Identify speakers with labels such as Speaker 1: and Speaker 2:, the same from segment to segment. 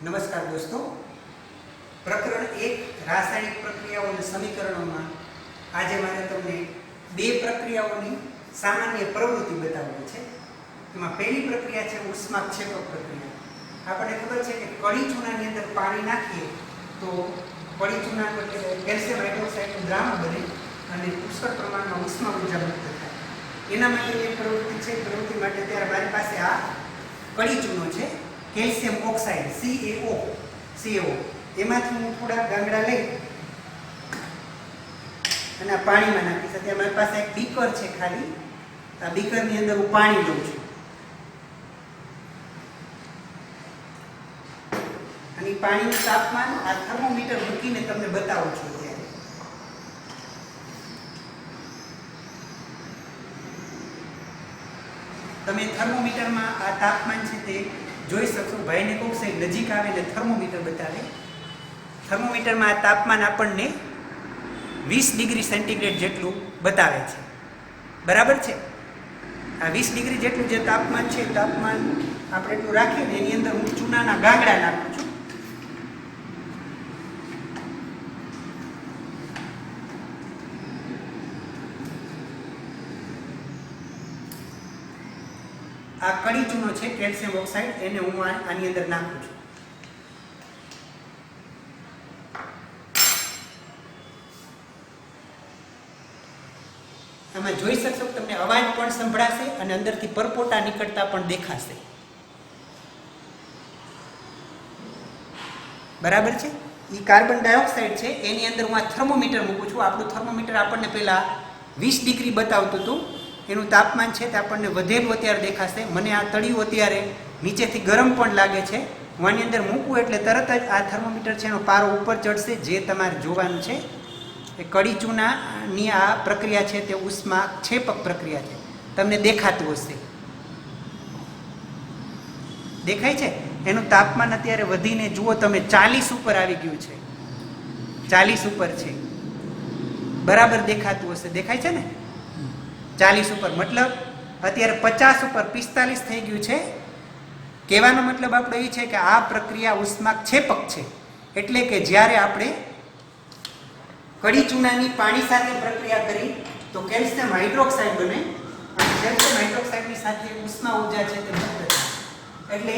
Speaker 1: નમસ્કાર દોસ્તો, પ્રકરણ 1 રાસાયણિક પ્રક્રિયાઓ અને સમીકરણોમાં આજે મારે તમને બે પ્રક્રિયાઓની સામાન્ય પ્રવૃત્તિ બતાવવી છે. એમાં પહેલી પ્રક્રિયા છે ઉષ્માક્ષેપક પ્રક્રિયા. આપણને ખબર છે કે કળી ચૂનાની અંદર પાણી નાખીએ તો કળી ચૂના કેલ્શિયમ હાઇડ્રોક્સાઇડનું દ્રાવણ બને અને પુષ્કળ પ્રમાણમાં ઉષ્મા ઉર્જા મુક્ત થાય. એના માટે એક પ્રવૃત્તિ છે. પ્રવૃત્તિ માટે ત્યારે મારી પાસે આ કળી ચૂનો છે, કેલ્શિયમ ઓક્સાઇડ CaO. એમાંથી હું થોડા ગાંગડા લઈ અને આ પાણીમાં નાખીશ. અત્યારે મારી પાસે એક બીકર છે ખાલી. આ બીકરની અંદર હું પાણી લઉં છું અને પાણીનું તાપમાન આ થર્મોમીટર મૂકીને તમને બતાવું છું. અત્યારે તમે થર્મોમીટરમાં આ તાપમાન છે તે જોઈ શકશો. ભાઈને કહું સાહેબ નજીક આવે એટલે થર્મોમીટર બતાવે. થર્મોમીટરમાં આ તાપમાન આપણને 20 ડિગ્રી સેન્ટીગ્રેડ જેટલું બતાવે છે. બરાબર છે? આ 20 ડિગ્રી જેટલું જે તાપમાન છે, તાપમાન આપણે એટલું રાખીને એની અંદર હું ચૂનાના ગાંગડા નાખું છું. આ કળી ચૂનો છે કેલ્શિયમ ઓક્સાઇડ, એને હું આની અંદર નાખું છું. આમાં જોઈ શકશો તમને અવાજ પણ સંભળાશે અને અંદરથી પરપોટા નીકળતા પણ દેખાશે. બરાબર છે? એ કાર્બન ડાયોક્સાઇડ છે, એની અંદર હું આ થર્મોમીટર મૂકું છું. આપણું થર્મોમીટર આપણને પહેલા 20 ડિગ્રી બતાવતું હતું. એનું તાપમાન છે તે આપણને વધેલું અત્યારે દેખાશે. મને આ તળિયું અત્યારે નીચેથી ગરમ પણ લાગે છે. હું આની અંદર મૂકું એટલે તરત જ આ થર્મોમીટર છે એનો પારો ઉપર ચડશે. જે તમારે જોવાનું છે એ કળી ચૂનાની આ પ્રક્રિયા છે તે ઉષ્માક્ષેપક પ્રક્રિયા છે. તમને દેખાતું હશે, દેખાય છે? એનું તાપમાન અત્યારે વધીને જુઓ તમે 40 ઉપર આવી ગયું છે. 40 ઉપર છે. બરાબર દેખાતું હશે, દેખાય છે ને? 40 ઉપર મતલબ અત્યારે 50 ઉપર 45 થઈ ગયું છે. કહેવાનો મતલબ આપણો એ છે કે આ પ્રક્રિયા ઉષ્માક્ષેપક છે. એટલે કે જ્યારે આપણે કળી ચૂનાની પાણી સાથે પ્રક્રિયા કરી તો કેલ્શિયમ હાઇડ્રોક્સાઇડ બને અને કેલ્શિયમ હાઇડ્રોક્સાઇડની સાથે ઉષ્મા ઉર્જા છે તે મુક્ત થાય. એટલે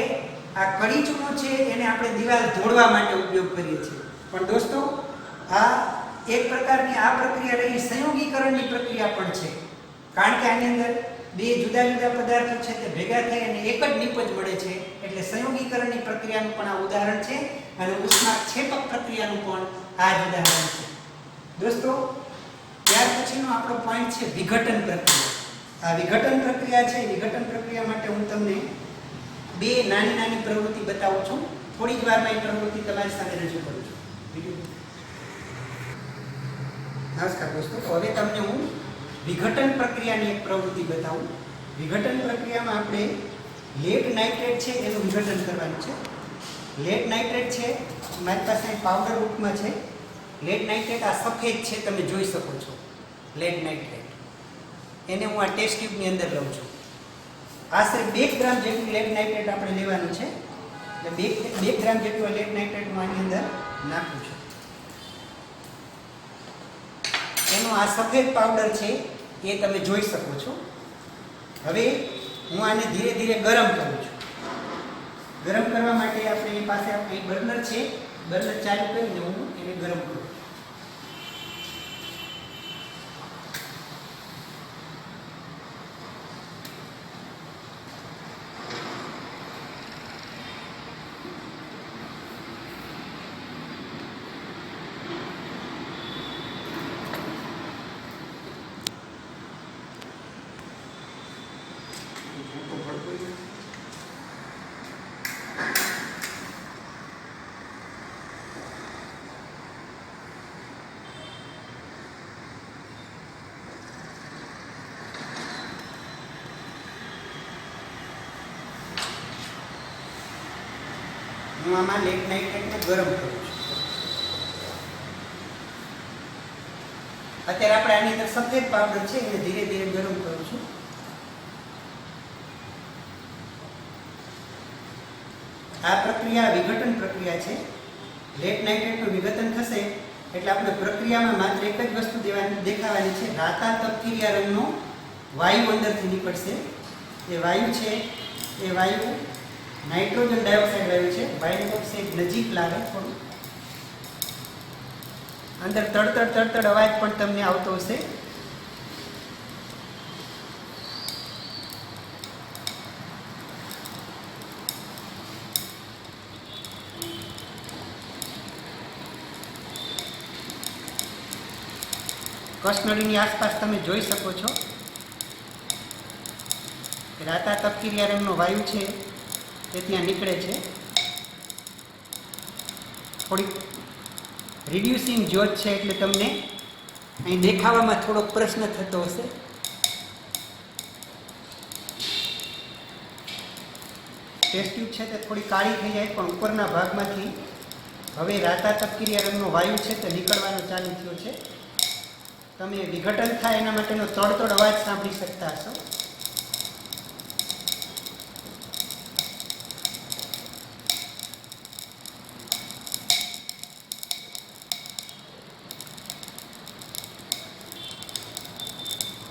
Speaker 1: આ કળી ચૂનો છે એને આપણે દિવાલ ધોળવા માટે ઉપયોગ કરીએ છીએ. પણ દોસ્તો, આ એક પ્રકારની આ પ્રક્રિયા રહી સંયોગીકરણની પ્રક્રિયા પણ છે. કારણ કે આની અંદર બે જુદા જુદા પદાર્થો છે તે ભેગા થઈ અને એક જ નિપજ મળે છે. એટલે સંયોગીકરણની પ્રક્રિયાનું પણ આ ઉદાહરણ છે અને ઉષ્માક્ષેપક પ્રક્રિયાનું પણ આ જ ઉદાહરણ છે. દોસ્તો, ત્યાર પછીનો આપણો પોઈન્ટ છે વિઘટન પ્રક્રિયા. આ વિઘટન પ્રક્રિયા છે. વિઘટન પ્રક્રિયા માટે હું તમને બે નાની નાની પ્રવૃત્તિ બતાવું છું. થોડી જ વારમાં એ પ્રવૃત્તિ તમારી સામે રજૂ કરું છું. નમસ્કાર દોસ્તો, હવે તમને હું વિઘટન પ્રક્રિયાની એક પ્રવૃત્તિ બતાવું. વિઘટન પ્રક્રિયામાં આપણે લેડ નાઇટ્રેટ છે એનું વિઘટન કરવાનું છે. લેડ નાઇટ્રેટ છે મારી પાસે પાવડર રૂપમાં છે. લેડ નાઇટ્રેટ આ સફેદ છે, તમે જોઈ શકો છો. લેડ નાઇટ્રેટ એને હું આ ટેસ્ટ ટ્યુબની અંદર લઉં છું. આશરે 2 ગ્રામ જેટલું લેડ નાઇટ્રેટ આપણે લેવાનું છે. એટલે 2 ગ્રામ જેટલું લેડ નાઇટ્રેટ હું આની અંદર નાખું છું. એનો આ સફેદ પાવડર છે એ તમે જોઈ શકો છો. હવે હું આને ધીરે ધીરે ગરમ કરું છું. ગરમ કરવા માટે આપણી પાસે એક બર્નર છે. બર્નર ચાલુ કરીને હું એને ગરમ કરું. હું આમાં લેડ નાઇટ્રેટને ગરમ કરું છું. અત્યારે આપણે આની અંદર સફેદ પાવડર છે એને ધીરે ધીરે ગરમ કરું છું. આ પ્રક્રિયા વિઘટન પ્રક્રિયા છે. લેડ નાઇટ્રેટનું વિઘટન થશે એટલે આપણે પ્રક્રિયામાં માત્ર એક જ વસ્તુ દેખાવાની છે. રાતા તપકીરિયા રંગનો વાયુ અંદરથી નીકળશે. એ વાયુ છે એ વાયુ નાઇટ્રોજન ડાયોક્સાઇડ વાયુ છે. વાયુ ઓક્સાઇડ નજીક લાગે થોડું અંદર તડતડ અવાજ પણ તમને આવતો હશે. કસનળીની આસપાસ તમે જોઈ શકો છો કે રાતા તપકીરિયા રંગનો વાયુ છે તે ત્યાં નીકળે છે. થોડીક રિડ્યુસિંગ જ્યોત છે એટલે તમને અહીં દેખાવામાં થોડોક પ્રશ્ન થતો હશે. ટેસ્ટ ટ્યુબ છે તે થોડી કાળી થઈ જાય પણ ઉપરના ભાગમાંથી હવે રાતા તપકીરિયા રંગનો વાયુ છે તે નીકળવાનો ચાલુ થયો છે. તમે વિઘટન થાય એના માટેનો તડતડ અવાજ સાંભળી શકતા હશો.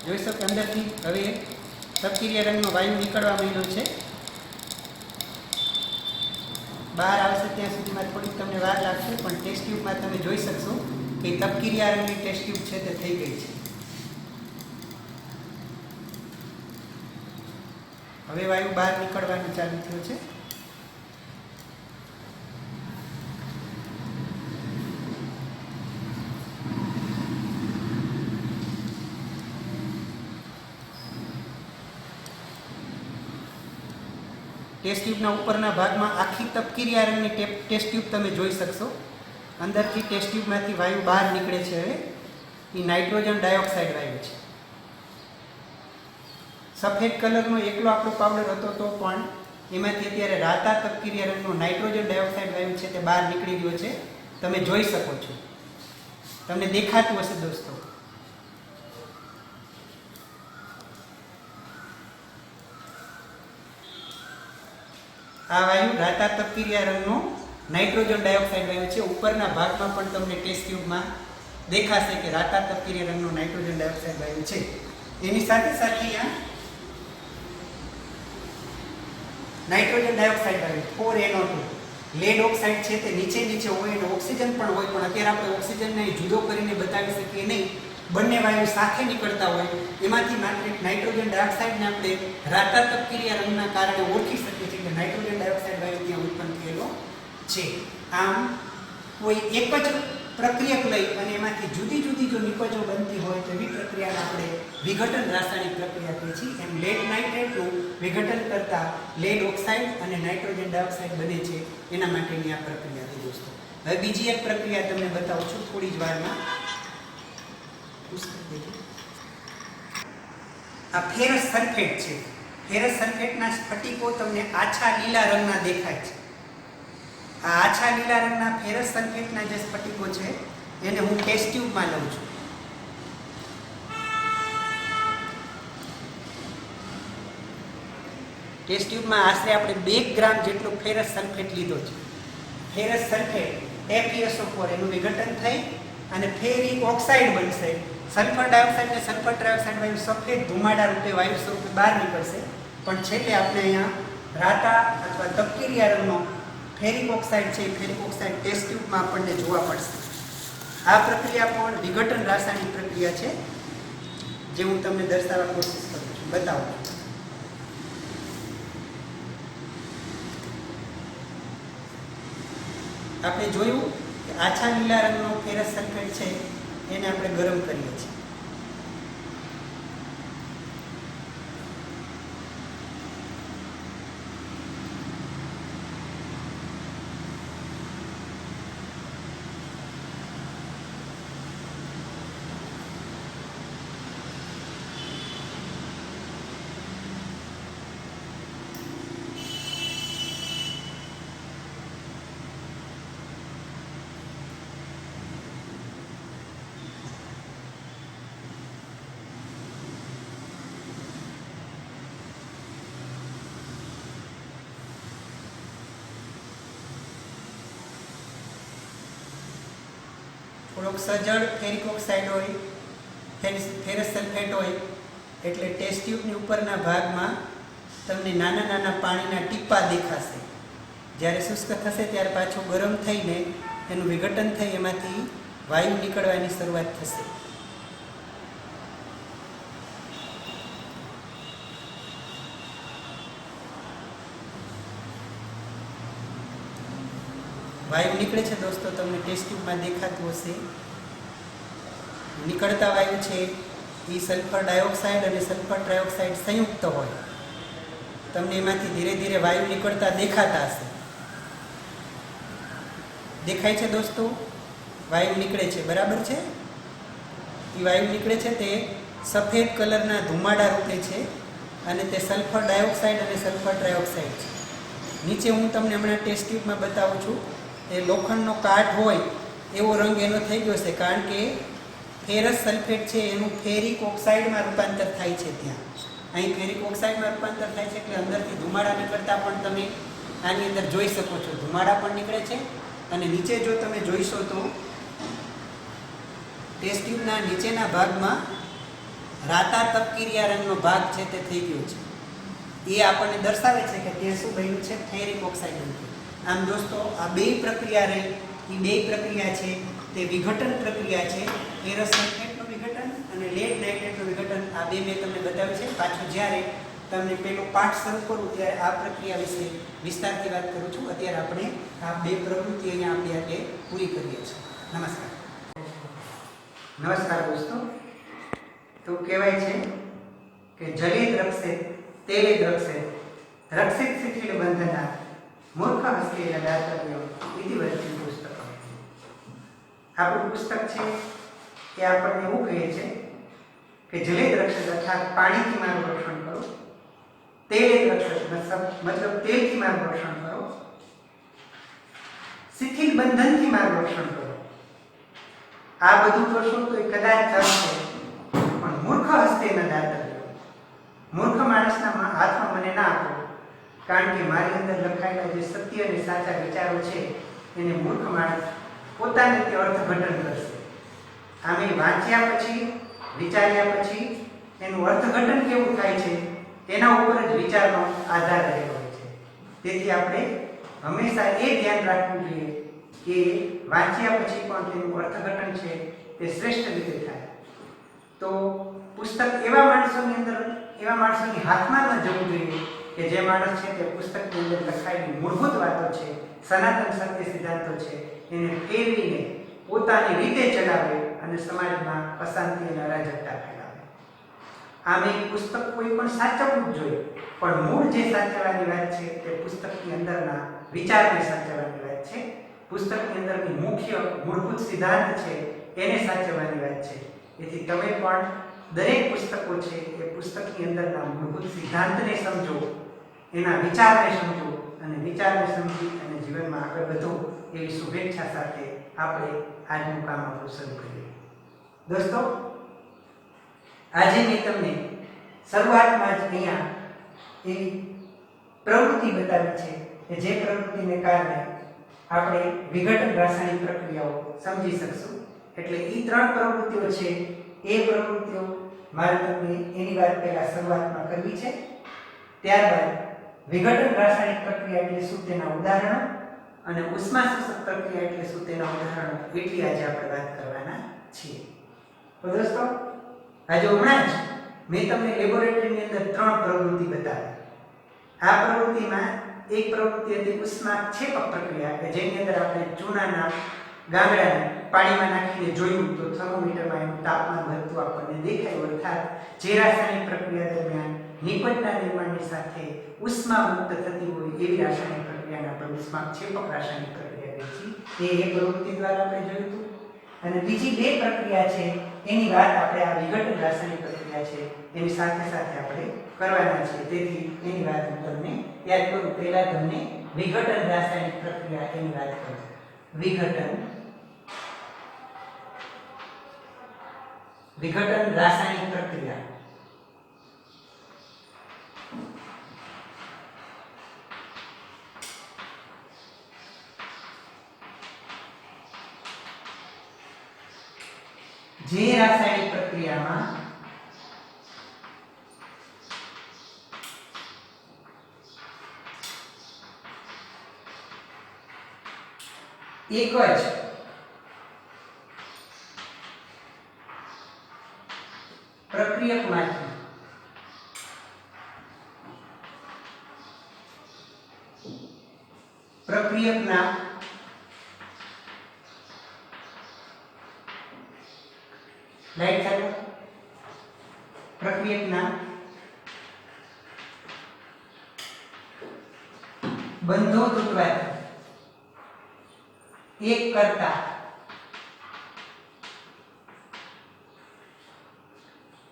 Speaker 1: જોઈ શકો અંદરથી હવે તપકીરિયા રંગનો વાયુ નીકળવા માંડ્યો છે. બહાર આવશે ત્યાં સુધીમાં થોડીક તમને વાર લાગશે પણ ટેસ્ટ ટ્યુબમાં તમે જોઈ શકશો કે તપકીરિયા રંગની ટેસ્ટ ટ્યુબ છે તે થઈ ગઈ છે. હવે વાયુ બહાર નીકળવાનું ચાલુ થયું છે. ટેસ્ટ ટ્યુબના ઉપરના ભાગમાં આખી તપકીરિયા રંગની ટેસ્ટ ટ્યુબ તમે જોઈ શકશો. અંદરથી ટેસ્ટ ટ્યુબમાંથી વાયુ બહાર નીકળે છે. હવે એ નાઇટ્રોજન ડાયોક્સાઇડ વાયુ છે. સફેદ કલરનો એકલો આપણો પાવડર હતો તો પણ એમાંથી અત્યારે રાતા તપકીરિયા રંગનો નાઇટ્રોજન ડાયોક્સાઇડ વાયુ છે તે બહાર નીકળી ગયો છે. તમે જોઈ શકો છો. તમને દેખાતું હશે દોસ્તો. આ વાયુ રાતા તપકીરિયા રંગનો નાઇટ્રોજન ડાયોક્સાઇડ વાયુ છે. ઉપરના ભાગમાં પણ તમને ટેસ્ટ ટ્યુબમાં દેખાશે કે રાતા તપકીરિયા રંગનો નાઇટ્રોજન ડાયોક્સાઇડ વાયુ છે. એની સાથે સાથે અહીંયા નાઇટ્રોજન ડાયોક્સાઇડ વાયુ 4NO2 લેડ ઓક્સાઇડ છે તે નીચે હોય અને ઓક્સિજન પણ હોય પણ અત્યારે આપણે ઓક્સિજનને જુદો કરીને બતાવી શકીએ નહીં. બંને વાયુ સાથે નીકળતા હોય એમાંથી માત્ર નાઇટ્રોજન ડાયોક્સાઇડને આપણે રાતા તપકીરિયા રંગના કારણે ઓળખી શકીએ છીએ કે નાઇટ્રોજન ડાયોક્સાઇડ વાયુ ત્યાં ઉત્પન્ન થયેલો છે. આમ કોઈ એક જ પ્રક્રિયક લઈ અને એમાંથી જુદી જુદી જો નિપજો બનતી હોય તો એવી પ્રક્રિયાને આપણે વિઘટન રાસાયણિક પ્રક્રિયા કહીએ છીએ. એમ લેડ નાઇટ્રેટનું વિઘટન કરતા લેડ ઓક્સાઇડ અને નાઇટ્રોજન ડાયોક્સાઇડ બને છે એના માટેની આ પ્રક્રિયા છે દોસ્તો. હવે બીજી એક પ્રક્રિયા તમને બતાવું છું થોડી જ વારમાં. આ ફેરસ સલ્ફેટ છે. ફેરસ સલ્ફેટના સ્ફટિકો તમને આછા લીલા રંગના દેખાય છે. આ આછા લીલા રંગના ફેરસ સલ્ફેટના જે સ્ફટિકો છે એને હું ટેસ્ટ ટ્યુબમાં લઉં છું. ટેસ્ટ ટ્યુબમાં આશરે આપણે 2 ગ્રામ જેટલો ફેરસ સલ્ફેટ લીધો છે. ફેરસ સલ્ફેટ FeSO4 એનું વિઘટન થઈ અને ફેરિક ઓક્સાઇડ બનશે. સલ્ફર ડાયોક્સાઇડ અને સલ્ફર ટ્રાયોક્સાઇડ વાયુ સફેદ ધુમાડા રૂપે વાયુ સ્વરૂપે બહાર નીકળશે. પણ છેલ્લે આપણે અહીંયા રાતા અથવા તપકીરિયા રંગનો ફેરિક ઓક્સાઇડ છે ફેરિક ઓક્સાઇડ ટેસ્ટ ટ્યુબમાં આપણને જોવા પડશે. આ પ્રક્રિયા પણ વિઘટન રાસાયણિક પ્રક્રિયા છે જે હું તમને દર્શાવવા કોશિશ કરું છું. બતાવો. આપણે જોયું કે આછા લીલા રંગનો ફેરસ સલ્ફેટ છે એને આપણે ગરમ કરીએ છીએ. થોડોક સજળ ફેરિક ઓક્સાઇડ હોય, ફેરસ સલ્ફેટ હોય, એટલે ટેસ્ટ ટ્યુબની ઉપરના ભાગમાં તમને નાના નાના પાણીના ટીપા દેખાશે. જ્યારે શુષ્ક થશે ત્યારે પાછું ગરમ થઈને એનું વિઘટન થઈ એમાંથી વાયુ નીકળવાની શરૂઆત થશે. વાયુ નીકળે છે દોસ્તો, તમને ટેસ્ટ ટ્યુબમાં દેખાતું હશે. નીકળતા વાયુ છે એ સલ્ફર ડાયોક્સાઇડ અને સલ્ફર ટ્રાયોક્સાઇડ સંયુક્ત હોય. તમને એમાંથી ધીરે ધીરે વાયુ નીકળતા દેખાતા હશે. દેખાય છે દોસ્તો? વાયુ નીકળે છે, બરાબર છે? એ વાયુ નીકળે છે તે સફેદ કલરના ધુમાડા રૂપે છે અને તે સલ્ફર ડાયોક્સાઇડ અને સલ્ફર ટ્રાયોક્સાઇડ છે. નીચે હું તમને હમણાં ટેસ્ટ ટ્યુબમાં બતાવું છું. એ લોખંડનો કાટ હોય એવો રંગ એનો થઈ ગયો છે, કારણ કે ફેરસ સલ્ફેટ છે એનું ફેરિક ઓક્સાઇડમાં રૂપાંતર થાય છે. ત્યાં અહીં ફેરિક ઓક્સાઇડમાં રૂપાંતર થાય છે એટલે અંદરથી ધુમાડા નીકળતા પણ તમે આની અંદર જોઈ શકો છો. ધુમાડા પણ નીકળે છે અને નીચે જો તમે જોઈશો તો ટેસ્ટ ટ્યુબના નીચેના ભાગમાં રાતા તપકીરિયા રંગનો ભાગ છે તે થઈ ગયો છે. એ આપણને દર્શાવે છે કે ત્યાં શું બન્યું છે? ફેરિક ઓક્સાઇડ બન્યું. આમ દોસ્તો, આ બે પ્રક્રિયા રહી, એ બે પ્રક્રિયા છે તે વિઘટન પ્રક્રિયા છે. ફેરસ સલ્ફેટનું વિઘટન અને લેડ નાઇટ્રેટનું વિઘટન, આ બે મેં તમને બતાવ્યું છે. પાછું જ્યારે તમને પેલો પાઠ શરૂ કરું ત્યારે આ પ્રક્રિયા વિશે વિસ્તારથી વાત કરું છું. અત્યારે આપણે આ બે પ્રવૃત્તિ અહીંયા આપણી આજે પૂરી કરીએ છીએ. નમસ્કાર. નમસ્કાર દોસ્તો. તો કહેવાય છે કે જલે દ્રક્ષે તેલે દ્રક્ષે રક્ષિત શિથિલ બંધના મૂર્ખ હસ્તે દાતવ્ય ઇતિ વચન પુસ્તક. આપણું પુસ્તક છે એ આપણને એવું કહે છે કે જલે દ્રક્ષ અર્થાત પાણીથી મારું રક્ષણ કરો, તેલે દ્રક્ષ મતલબ તેલથી મારું રક્ષણ કરો, શિથિલ બંધનથી મારું રક્ષણ કરો. આ બધું કરશો તો એ કદાચ ચાલશે, પણ મૂર્ખ હસ્તે ન દાતવ્ય. મૂર્ખ માણસના હાથમાં મને ના આપો, કારણ કે મારી અંદર લખાયેલા જે સત્ય અને સાચા વિચારો છે એને મૂર્ખ માણસ પોતાને તે અર્થઘટન કરશે. આમે વાંચ્યા પછી, વિચાર્યા પછી એનું અર્થઘટન કેવું થાય છે એના ઉપર જ વિચારનો આધાર રહેલો હોય છે. તેથી આપણે હંમેશા એ ધ્યાન રાખવું જોઈએ કે વાંચ્યા પછી પણ તેનું અર્થઘટન છે તે શ્રેષ્ઠ રીતે થાય. તો પુસ્તક એવા માણસોની અંદર, એવા માણસોની હાથમાં ન જવું જોઈએ કે જે માણસ છે તે પુસ્તકની અંદર લખાયેલી મૂળભૂત વાતો છે, સનાતન સત્ય સિદ્ધાંતો છે, એને ફેરવીને પોતાની રીતે ચલાવે અને સમાજમાં અશાંતિ અને અરાજકતા ફેલાવે. આમ એક પુસ્તક કોઈ પણ સાચવવું જ જોઈએ, પણ મૂળ જે સાચવવાની વાત છે તે પુસ્તકની અંદરના વિચારને સાચવવાની વાત છે. પુસ્તકની અંદરની મુખ્ય મૂળભૂત સિદ્ધાંત છે એને સાચવવાની વાત છે. તેથી તમે પણ દરેક પુસ્તકો છે એ પુસ્તકની અંદરના મૂળભૂત સિદ્ધાંતને સમજો, એના વિચારને સમજો અને વિચારને સમજી અને જીવનમાં આગળ વધો એવી શુભેચ્છા સાથે આપણે આજનું કામ આપણું શરૂ કરીએ. દોસ્તો, આજે મેં તમને શરૂઆતમાં જ અહીંયા એવી પ્રવૃત્તિ બતાવી છે કે જે પ્રવૃત્તિને કારણે આપણે વિઘટન રાસાયણિક પ્રક્રિયાઓ સમજી શકશું. એટલે એ ત્રણ પ્રવૃત્તિઓ છે એ પ્રવૃત્તિઓ મારે તમને એની વાત પહેલા શરૂઆતમાં કરવી છે. ત્યારબાદ વિઘટન રાસાયણિક પ્રક્રિયા એટલે શું તેના ઉદાહરણો અને ઉષ્મા શોષક પ્રક્રિયા એટલે શું તેના ઉદાહરણો એટલી આજે આપણે વાત કરવાના છીએ. તો દોસ્તો, આજે હમણાં જ મેં તમને લેબોરેટરીની અંદર ત્રણ પ્રવૃત્તિ બતાવી. આ પ્રવૃત્તિમાં એક પ્રવૃત્તિ હતી ઉષ્માક્ષેપક પ્રક્રિયા કે જેની અંદર આપણે ચૂનાના ગાંગડાને પાણીમાં નાખીને જોયું તો થર્મોમીટરમાં એનું તાપમાન વધતું આપણને દેખાયું. અર્થાત જે રાસાયણિક પ્રક્રિયા દરમિયાન નિપજના નિર્માણની સાથે ઉષ્મા મુક્ત થતી હોય એવી રાસાયણિક પ્રક્રિયાને આપણે ઉષ્માક્ષેપક રાસાયણિક પ્રક્રિયા કહીએ છીએ. એ પ્રવૃત્તિ દ્વારા આપણે જોયું હતું. અને બીજી બે પ્રક્રિયા છે એની વાત આપણે આ વિઘટન રાસાયણિક પ્રક્રિયા છે એની સાથે સાથે આપણે કરવાના છે. તેથી એની વાત હું તમને યાદ કરું. પહેલા તમને વિઘટન રાસાયણિક પ્રક્રિયા એની વાત કરું. વિઘટન રાસાયણિક પ્રક્રિયા. જે રાસાયણિક પ્રક્રિયામાં એક જ પ્રક્રિયકમાંથી પ્રક્રિયકના લાઈટ ચાલુ પ્રક્રિયકના બંધો તૂટવાથી એક કરતા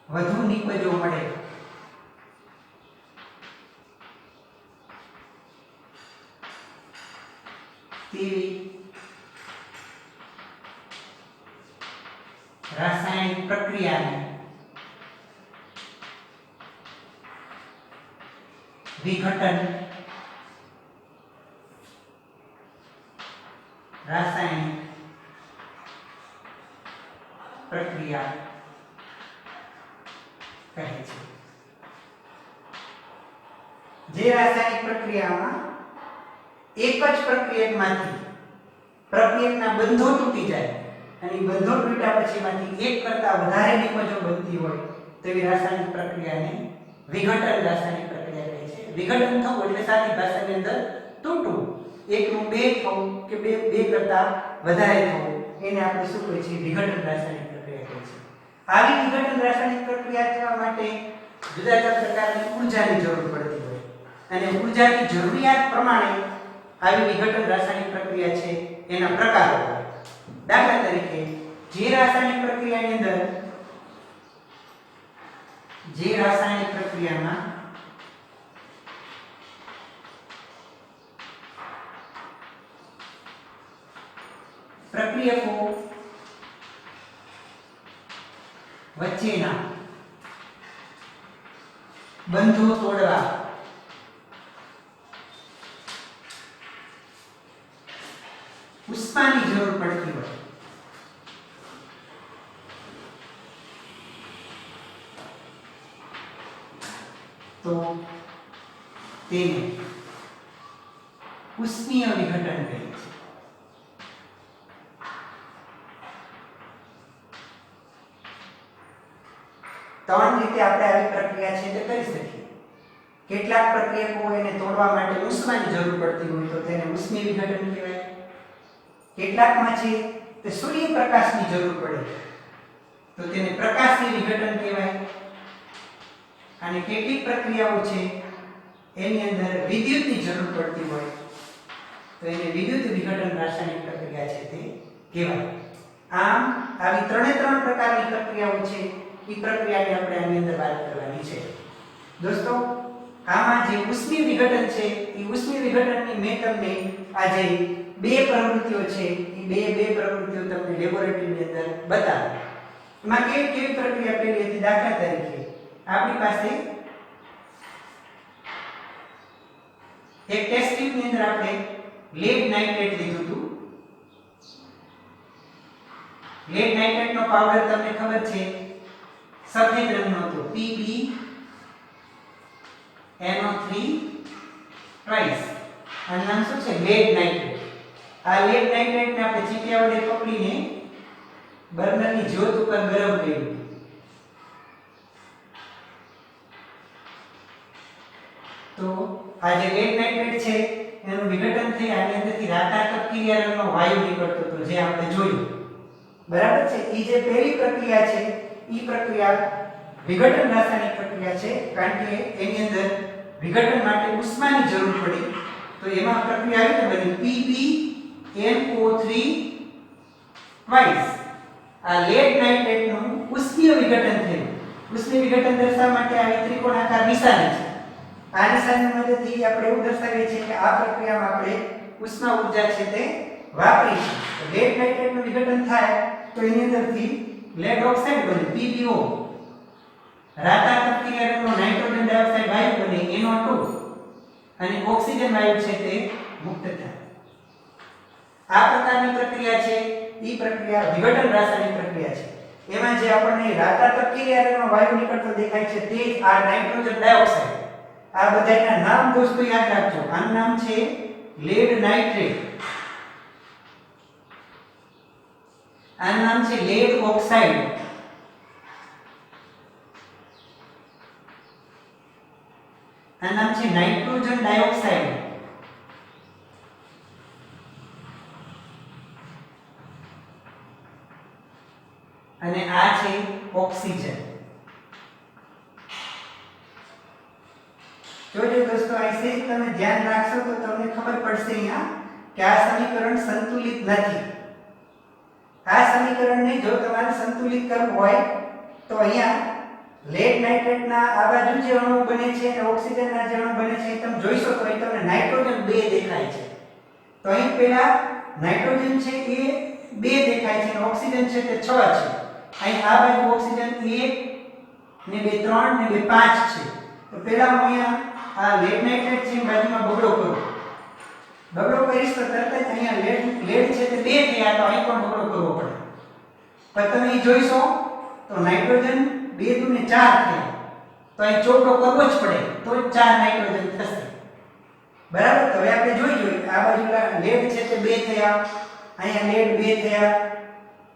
Speaker 1: વધુ નિપજો મળે તેવી રાસાયણિક પ્રક્રિયાને વિઘટન રાસાયણિક પ્રક્રિયા કહે છે. જે રાસાયણિક પ્રક્રિયામાં એક જ પ્રક્રિયકમાંથી પ્રક્રિયકના બંધો તૂટી જાય અને બંધો તૂટ્યા પછીમાંથી એક કરતા વધારે નિપજો બનતી હોય તેવી રાસાયણિક પ્રક્રિયાને વિઘટન રાસાયણિક પ્રક્રિયા કહે છે. વિઘટન થવું એટલે સાદી ભાષાની અંદર તૂટવું, એકનું બે થવું કે બે કરતા વધારે થવું, એને આપણે શું કહીએ છીએ? વિઘટન રાસાયણિક પ્રક્રિયા કહે છે. આવી વિઘટન રાસાયણિક પ્રક્રિયા થવા માટે જુદા જુદા પ્રકારની ઊર્જાની જરૂર પડતી હોય અને ઊર્જાની જરૂરિયાત પ્રમાણે આવી વિઘટન રાસાયણિક પ્રક્રિયા છે એના પ્રકારો હોય. દાખલા તરીકે જે રાસાયણિક પ્રક્રિયાની અંદર જે રાસાયણિક પ્રક્રિયામાં પ્રક્રિયકો વચ્ચેના બંધો તોડવા ઉષ્માની જરૂર પડતી હોય તો તેને ઉષ્મીય વિઘટન કહે છે. ત્રણ રીતે આપણે આવી પ્રક્રિયા છે તે કરી શકીએ. કેટલાક પ્રક્રિયકો એને તોડવા માટે ઉષ્માની જરૂર પડતી હોય તો તેને ઉષ્મીય વિઘટન કહેવાય. કેટલાકમાં છે તે સૂર્યપ્રકાશની જરૂર પડે તો તેને પ્રકાશીય વિઘટન કહેવાય. અને કેટલીક પ્રક્રિયાઓ છે એની અંદર વિદ્યુતની જરૂર પડતી હોય તો એને વિદ્યુત વિઘટન રાસાયણિક પ્રક્રિયા છે તે કહેવાય. આમ આવી ત્રણ પ્રકારની પ્રક્રિયાઓ છે એ પ્રક્રિયાની આપણે આની અંદર વાત કરવાની છે. દોસ્તો, આમાં જે ઉષ્મીય વિઘટન છે એ ઉષ્મીય વિઘટનની મેં તમને આજે બે પ્રવૃત્તિઓ છે એ બે પ્રવૃત્તિઓ તમને લેબોરેટરીની અંદર બતાવી. એમાં કેવી પ્રક્રિયા પેલી હતી? દાખલા તરીકે આપણી પાસે એક ટેસ્ટ ટ્યુબની અંદર આપણે લેડ નાઇટ્રેટ લીધું હતું. લેડ નાઇટ્રેટનો પાવડર તમને ખબર છે સફેદ રંગનો હતો, PbNO3 ટ્વાઇસ. આનું નામ શું છે? Lead nitrate. આ લેડ નાઇટ્રેટને આપણે ચીપિયા વડે પકડીને બર્નરની જ્યોત ઉપર ગરમ કર્યું. તો આ જે લેડ નાઇટ્રેટ છે એનું વિઘટન થઈ આની અંદરથી રાતા તપકીરિયા રંગનો વાયુ નીકળતો હતો જે આપણે જોયું. બરાબર છે? ઈ જે પહેલી પ્રક્રિયા છે ઈ પ્રક્રિયા વિઘટન રાસાયણિક પ્રક્રિયા છે કારણ કે એની અંદર વિઘટન માટે ઉષ્માની જરૂર પડી. તો એમાં પ્રક્રિયા આવી બની PbNO3 ટ્વાઇસ. આ લેડ નાઇટ્રેટનું ઉષ્મીય વિઘટન થયું. ઉષ્મીય વિઘટન દર્શાવવા માટે આવી ત્રિકોણાકાર નિશાની છે. આ નિશાનની મદદથી આપણે એવું દર્શાવીએ છીએ કે આ પ્રક્રિયામાં આપણે ઉષ્મા ઊર્જા છે તે વાપરી છે. લેડ નાઇટ્રેટનું વિઘટન થાય તો એની અંદરથી લેડ ઓક્સાઇડ બને PbO, રાતા તપકીરિયા રંગનો નાઇટ્રોજન ડાયોક્સાઇડ વાયુ બને NO2 અને ઓક્સિજન વાયુ છે તે મુક્ત થાય. આ પ્રકારની પ્રક્રિયા છે ઈ પ્રક્રિયા વિઘટન રાસાયણિક પ્રક્રિયા છે. એમાં જે આપણને રાતા તપકીરી આયરનમાં વાયુ નીકળતો દેખાય છે તે જ આ નાઇટ્રોજન ડાયોક્સાઇડ. આ બધાના નામ દોસ્તો યાદ રાખજો. આનું નામ છે લેડ નાઇટ્રેટ, આનું નામ છે લેડ ઓક્સાઇડ, આનું નામ છે નાઇટ્રોજન ડાયોક્સાઇડ, અને આ છે ઓક્સિજન. જોજો દોસ્તો, અહીંથી તમે ધ્યાન રાખશો તો તમને ખબર પડશે અહીંયા કે આ સમીકરણ સંતુલિત નથી. આ સમીકરણને જો તમારે સંતુલિત કરવું હોય તો અહીંયા લેડ નાઇટ્રેટના આ બાજુ જે અણુ બને છે અને ઓક્સિજનના જે અણુ બને છે તમે જોઈશો તો અહીં તમને નાઇટ્રોજન 2 દેખાય છે. તો અહીં પહેલા નાઇટ્રોજન છે એ 2 દેખાય છે અને ઓક્સિજન છે તે 6 છે. અહીં આ બાજુ ઓક્સિજન 1 ને 2 3 ને 2 5 છે. તો પહેલા હું અહીંયા આ લેડ નાઇટ્રેટ છે બાજુમાં બગડો કરું. બગડો કરીશ તો તરત જ અહીંયા લેડ છે તે 2 થયા, તો અહીં પણ બગડો કરવો પડે. પણ તમે અહીં જોઈશો તો નાઇટ્રોજન 2 દુ ને 4 થયા, તો અહીં ચોકડો કરવો જ પડે તો જ 4 નાઇટ્રોજન થશે. બરાબર. તો હવે આપણે જોઈએ આ બાજુ લેડ છે તે 2 થયા, અહીંયા લેડ 2 થયા,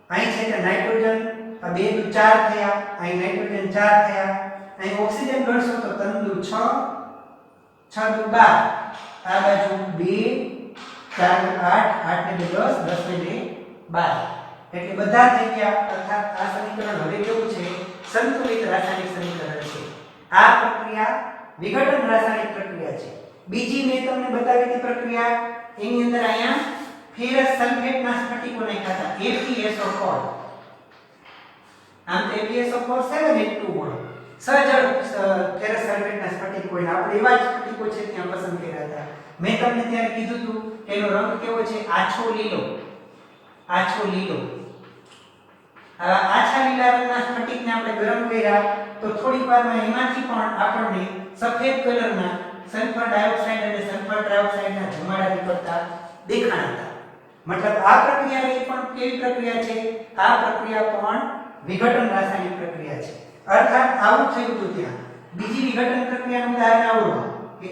Speaker 1: અહીં છે કે નાઇટ્રોજન આ 2 દુ 4 થયા, અહીં નાઇટ્રોજન 4 થયા, અહીં ઓક્સિજન ગણશો તો 3 દુ 6 6 દુ 12, આ બાજુ 2 4 દુ 8 8 ને 2 10 10 ને 2 12, એટલે બધા થઈ ગયા. અર્થાત આ સમીકરણ હવે કેવું છે? સંતુલિત રાસાયણિક સમીકરણ છે. આ પ્રક્રિયા વિઘટન રાસાયણિક પ્રક્રિયા છે. બીજી મેં તમને બતાવી હતી પ્રક્રિયા, એની અંદર અહીંયા ફેરસ સલ્ફેટના સ્ફટિકો નાખ્યા હતા, FeSO4. આમ તો FeSO4 7H2 હોય, સજળ ફેરસ સલ્ફેટના સ્ફટિક હોય, આપણે એવા જ સ્ફટિકો છે ત્યાં પસંદ કર્યા હતા. મેં તમને ત્યારે કીધું હતું કે એનો રંગ કેવો છે? આછો લીલો, આછો લીલો. આ આછા લીલા રંગના સ્ફટિકને આપણે ગરમ કર્યા તો થોડીક વારમાં એમાંથી પણ આપણને સફેદ કલરના સલ્ફર ડાયોક્સાઇડ અને સલ્ફર ટ્રાયોક્સાઇડના ધુમાડા નીકળતા દેખાણા હતા. મતલબ આ પ્રક્રિયા એ પણ કેવી પ્રક્રિયા છે? આ પ્રક્રિયા પણ વિઘટન રાસાયણિક પ્રક્રિયા છે. અર્થાત આવું થયું હતું ત્યાં. બીજી વિઘટન પ્રક્રિયાનું ઉદાહરણ આવું કે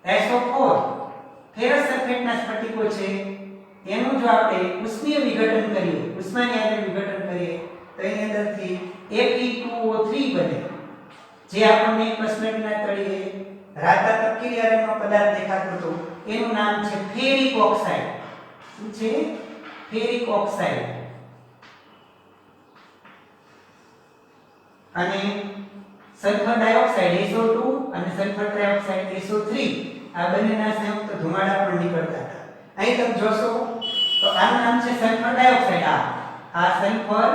Speaker 1: FeSO4 ફેરસ સલ્ફેટના સ્ફટિકો છે એનું જો આપણે ઉષ્મીય વિઘટન કરીએ, ઉષ્માની હાજરી વિઘટન કરીએ તો એની અંદરથી Fe2O3 બને, જે આપણને કસ્મેટના તળિયે રાતા તપકીરી આયરનનો પદાર્થ દેખાતો હતો. એનું નામ છે ફેરિક ઓક્સાઇડ. શું છે? Ferric oxide. અને સલ્ફર ડાયોક્સાઇડ SO2 અને સલ્ફર ટ્રાયોક્સાઇડ SO3 આ બંનેના સંયુક્ત ધુમાડા પણ નીકળતા હતા. અહીં તમે જોશો તો આનું નામ છે સલ્ફર ડાયોક્સાઇડ. આ સલ્ફર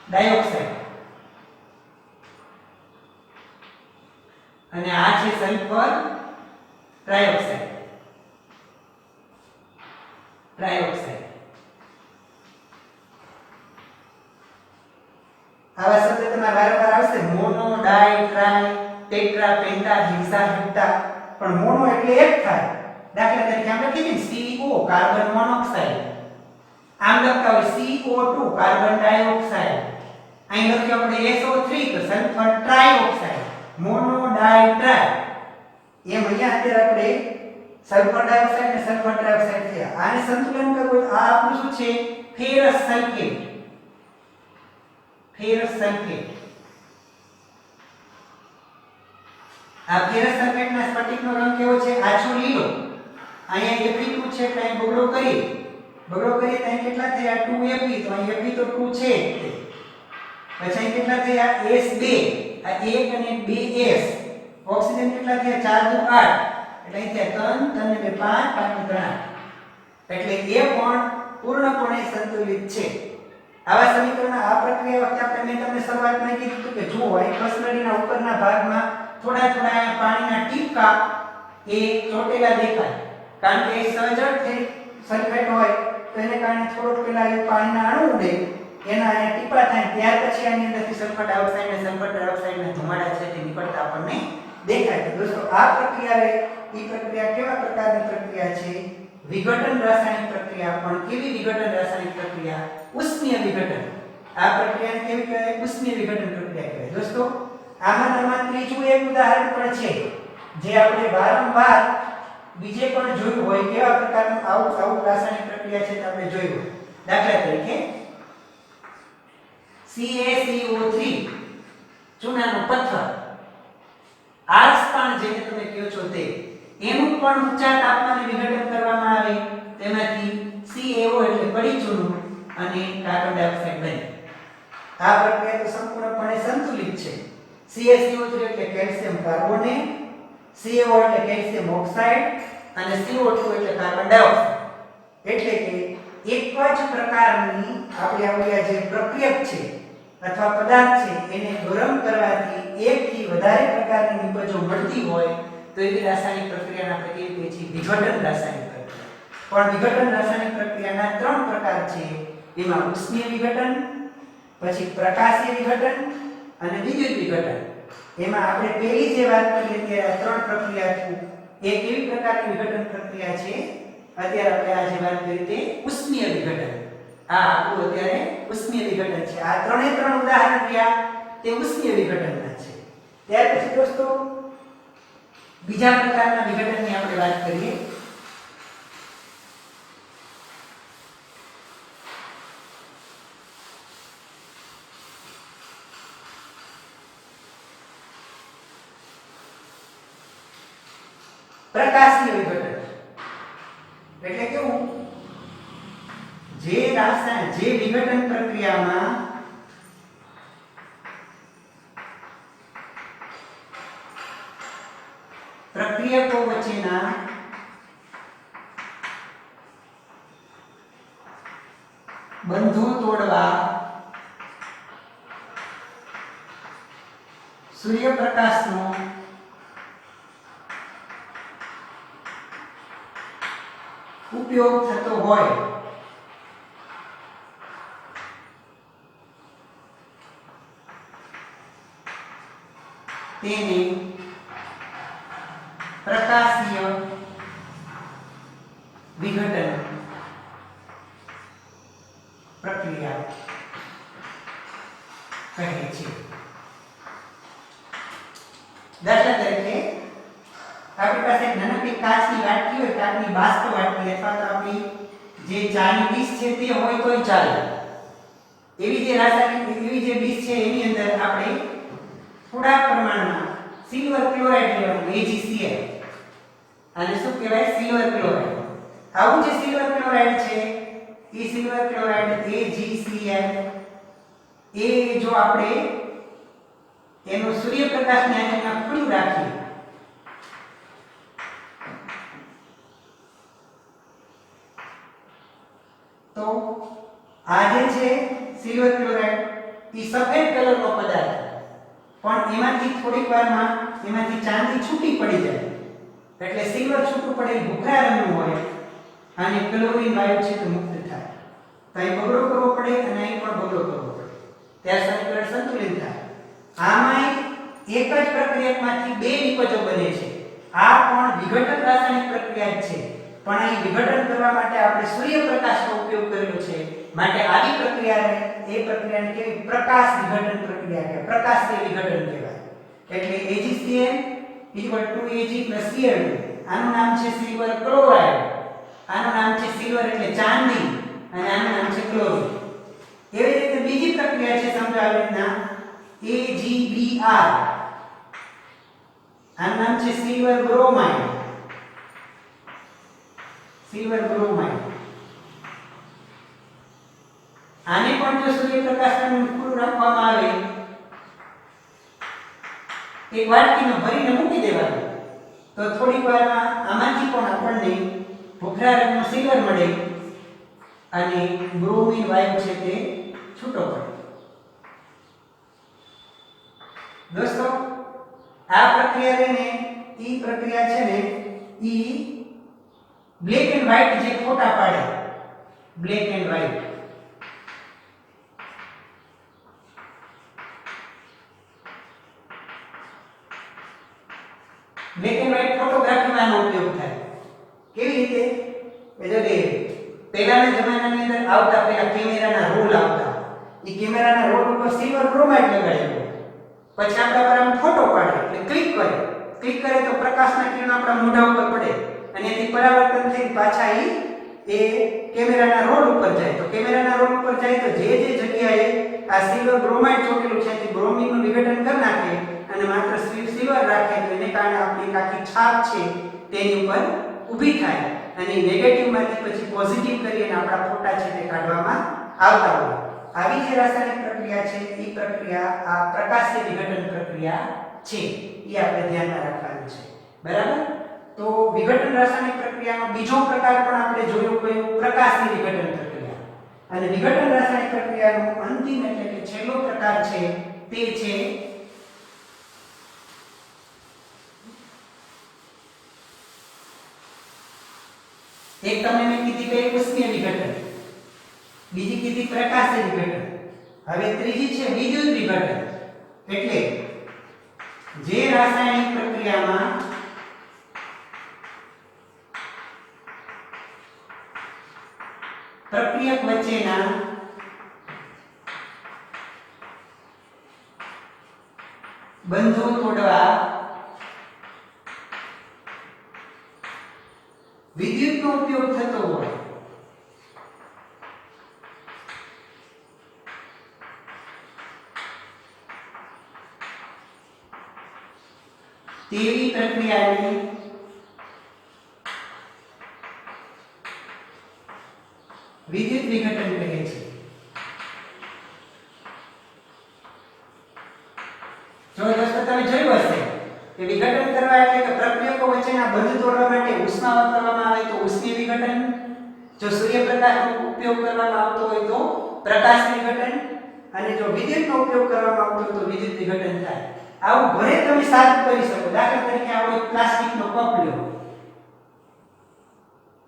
Speaker 1: ડાયોક્સાઇડ અને આ છે સલ્ફર ટ્રાયોક્સાઇડ. ટ્રાયોક્સાઇડ આવા શબ્દ તમારે વારંવાર આવશે: મોનો, ડાઈ, ટ્રાઈ, ટેટ્રા, પેન્ટા, હેક્સા, હેપ્ટા. પણ મોનો એટલે એક થાય. દાખલા તરીકે આપણે કીધું CO કાર્બન મોનોક્સાઇડ, આમ લખતા હોય CO2 કાર્બન ડાયોક્સાઇડ, અહીં લખ્યું આપણે SO3 તો સલ્ફર ટ્રાયોક્સાઇડ. મોનો, ડાઈ, ટ્રાઈ. એમ અહીંયા અત્યારે આપણે સલ્ફર ડાયોક્સાઇડ અને સલ્ફર ટ્રાયોક્સાઇડ થયા. આને સંતુલન કરવું આ આપણું શું છે? Ferrous sulphate. Ferrous sulphate. આ ફેરસ સલ્ફેટના સ્ફટિકનો રંગ કેવો છે? આછો લીલો. અહીંયા Fe2 છે એટલે અહીં બગડો કરીએ તો અહીં કેટલા થયા? 2Fe. તો અહીં Fe તો 2 છે. પછી અહીં કેટલા થયા? S2. આ 1 અને 2S. ઓક્સિજન કેટલા થયા? 4 દુ 8. એટલે અહીં થયા 3 3 ને 2 5 5 ને 3 એટલે એ પણ પૂર્ણપણે સંતુલિત છે. આવા સમીકરણ આ પ્રક્રિયા વખતે આપણે મેં તમને શરૂઆતમાં કીધું હતું કે જુઓ અહીં કસનળીના ઉપરના ભાગમાં થોડા થોડા પાણીના ટીપકા એ ચોટેલા દેખાય, કારણ કે એ સજળ સલ્ફેટ હોય તો એને કારણે થોડોક પેલા એ પાણીના અણુ ઉડે, એના અહીંયા ટીપા થાય, ત્યાર પછી આની અંદરથી સલ્ફર ડાયોક્સાઇડ અને સલ્ફર ટ્રાયોક્સાઇડના ધુમાડા છે તે નીકળતા આપણને દેખાય. તો દોસ્તો આ પ્રક્રિયા એ પ્રક્રિયા કેવા પ્રકારની પ્રક્રિયા છે? વિઘટન રાસાયણિક પ્રક્રિયા. પણ કેવી વિઘટન રાસાયણિક પ્રક્રિયા? ઉષ્મીય વિઘટન. આ પ્રક્રિયાને કેવી કહેવાય? ઉષ્મીય વિઘટન પ્રક્રિયા કહેવાય. દોસ્તો આમાં ત્રીજું એક ઉદાહરણ પણ છે જે આપણે વારંવાર બીજે પણ જોયું હોય. કેવા પ્રકારનું આવું રાસાયણિક પ્રક્રિયા છે તે આપણે જોયું હોય. દાખલા તરીકે CaCO3 ચૂનાનો પથ્થર, આરસપાણ જેને તમે કહો છો તે, એનું પણ ઊંચા તાપમાને વિઘટન કરવામાં આવે. તેમાંથી CaO એટલે કડી ચૂનું અને કાર્બન ડાયોક્સાઇડ બને. આ પ્રક્રિયા તો સંપૂર્ણપણે સંતુલિત છે. CaCO3 એટલે કેલ્શિયમ કાર્બોનેટ, CaO એટલે કેલ્શિયમ ઓક્સાઇડ અને CO2 એટલે કાર્બન ડાયોક્સાઇડ. એટલે કે એક જ પ્રકારની આપણી જે પ્રક્રિયક છે અથવા પદાર્થ છે એને ગરમ કરવાથી એકથી વધારે પ્રકારની નિપજો મળતી હોય તો એવી રાસાયણિક પ્રક્રિયાને આપણે કહીએ છીએ વિઘટન રાસાયણિક પ્રક્રિયા. પણ વિઘટન રાસાયણિક પ્રક્રિયાના 3 પ્રકાર છે. એમાં ઉષ્મીય વિઘટન, પછી પ્રકાશીય વિઘટન અને વિદ્યુત વિઘટન. એમાં આપણે પહેલી જે વાત કરીએ ત્યારે 3 પ્રક્રિયા એક એવી પ્રકારની વિઘટન પ્રક્રિયા છે. અત્યારે આપણે આ જે વાત કરી તે ઉષ્મીય વિઘટન. આ આપણું અત્યારે ઉષ્મીય વિઘટન છે. આ 3 ઉદાહરણ રહ્યા તે ઉષ્મીય વિઘટનના છે. ત્યાર પછી દોસ્તો બીજા પ્રકારના વિઘટનની આપણે વાત કરીએ. પ્રકાશીય વિઘટન એટલે કેવું? જે વિઘટન પ્રક્રિયામાં પ્રક્રિયકો વચ્ચેના બંધો તોડવા સૂર્યપ્રકાશનો ઉપયોગ થતો હોય તેને પ્રકાશીય વિઘટન પ્રક્રિયા કહે છે. દાખલા તરીકે આપણી પાસે નાનકડી કાચની વાટકી હોય, કાચની બાષ્પ વાટકી અથવા તો આપણી જે ચાની ડીશ છે તે હોય તોય ચાલે. એવી જે ડીશ છે એની અંદર આપણે થોડા પ્રમાણમાં સિલ્વર ક્લોરાઇડ લેવાનું, AgCl. આને શું કહેવાય? Silver chloride. આવું જે સિલ્વર ક્લોરાઇડ છે એ સિલ્વર ક્લોરાઇડ AgCl એ જો આપણે એનું સૂર્યપ્રકાશની હાજરીમાં ખુલ્લું રાખીએ તો આ જે છે સિલ્વર ક્લોરાઇડ એ સફેદ કલરનો પદાર્થ, પણ એમાંથી થોડીક વારમાં એમાંથી ચાંદી છૂટી પડી જાય એટલે સિલ્વર છૂટું પડે ભૂખરા રંગનું હોય અને ક્લોરીન વાયુ છે તે મુક્ત થાય. તો અહીં બગડો કરવો પડે અને અહીં પણ બગડો કરવો પડે ત્યારે સમીકરણ સંતુલિત થાય. આમાં એક જ પ્રક્રિયકમાંથી બે નિપજો બને છે. આ પણ વિઘટન રાસાયણિક પ્રક્રિયા જ છે, પણ અહીં વિઘટન કરવા માટે આપણે સૂર્યપ્રકાશનો ઉપયોગ કરેલો છે. માટે આવી પ્રક્રિયાને કેવી? પ્રકાશ વિઘટન પ્રક્રિયા કહેવાય, પ્રકાશીય વિઘટન કહેવાય. એટલે AgCl = 2Ag + Cl2. આનું નામ છે સિલ્વર ક્લોરાઇડ, આનું નામ છે સિલ્વર એટલે ચાંદી અને આનું નામ છે ક્લોરીન. એવી રીતે બીજી પ્રક્રિયા છે સમજો આવી રીતના AgBr, આનું નામ છે સિલ્વર બ્રોમાઇડ. આને પણ જો સૂર્યપ્રકાશનું ખુલ્લું રાખવામાં આવે એક વાટકીમાં ભરીને મૂકી દેવાનું તો થોડીક વારમાં આમાંથી પણ આપણને ભૂખરા રંગનો સિલ્વર મળે અને બ્રોમિન વાયુ છે તે છૂટો પડે. દોસ્તો આ પ્રક્રિયા રહીને ઈ પ્રક્રિયા છે ને ઈ બ્લેક એન્ડ વ્હાઇટ જે ફોટા પાડે, બ્લેક એન્ડ વ્હાઇટ ફોટોગ્રાફીમાં આનો ઉપયોગ થાય. કેવી રીતે? એટલે કે પહેલાના જમાનાની અંદર આવતા પેલા કેમેરાના રોલ આવતા. એ કેમેરાના રોલ ઉપર સિલ્વર બ્રોમાઇડ લગાડેલો. પછી આપણા પર આમ ફોટો પાડે એટલે ક્લિક કરે તો પ્રકાશના કિરણો આપણા મોઢા ઉપર પડે અને એથી પરાવર્તન થઈ પાછા એ કેમેરાના રોલ ઉપર જાય. તો કેમેરાના રોલ ઉપર જાય તો જે જગ્યાએ આ સિલ્વર બ્રોમાઇડ ચોટેલું છે તે બ્રોમિનનું વિઘટન કરી નાખે અને માત્ર સિલ્વર રાખે તો એને કારણે આપણી આખી છાપ છે તેની ઉપર ઊભી થાય અને નેગેટિવમાંથી પછી પોઝિટિવ કરી અને આપણા ફોટા છે તે કાઢવામાં આવતા હોય. આવી જે રાસાયણિક પ્રક્રિયા છે એ પ્રક્રિયા આ પ્રકાશીય વિઘટન પ્રક્રિયા છે. એ આપણે ધ્યાનમાં રાખવાનું છે. બરાબર? તો વિઘટન રાસાયણિક પ્રક્રિયાનો બીજો પ્રકાર પણ આપણે જોયો કયો પ્રકાશીય વિઘટન પ્રક્રિયા. અને વિઘટન રાસાયણિક પ્રક્રિયાનો અંતિમ એટલે કે છેલ્લો પ્રકાર છે તે છે એક તમને મેં કીધી કે ઉષ્મીય વિઘટન, બીજી કીધી પ્રકાશીય વિઘટન, હવે ત્રીજી છે વિદ્યુત વિઘટન. એટલે જે રાસાયણિક પ્રક્રિયામાં પ્રક્રિયક વચ્ચેના બંધો તોડવા વિદ્યુતનો ઉપયોગ થતો હોય તેવી પ્રક્રિયાને વિદ્યુત વિઘટન કહે છે. જો દોસ્તો તમે જોયું હશે કે વિઘટન કરવા એટલે કે પ્રક્રિયકો વચ્ચેના બંધ તોડવા માટે ઉષ્મા વાપરવામાં આવે તો ઉષ્મીય વિઘટન, જો સૂર્યપ્રકાશનો ઉપયોગ કરવામાં આવતો હોય તો પ્રકાશ વિઘટન અને જો વિદ્યુતનો ઉપયોગ કરવામાં આવતો હોય તો વિદ્યુત વિઘટન થાય. આવું ઘરે તમે સાબિત કરી શકો. દાખલા તરીકે આપણો પ્લાસ્ટિકનો કપ લ્યો,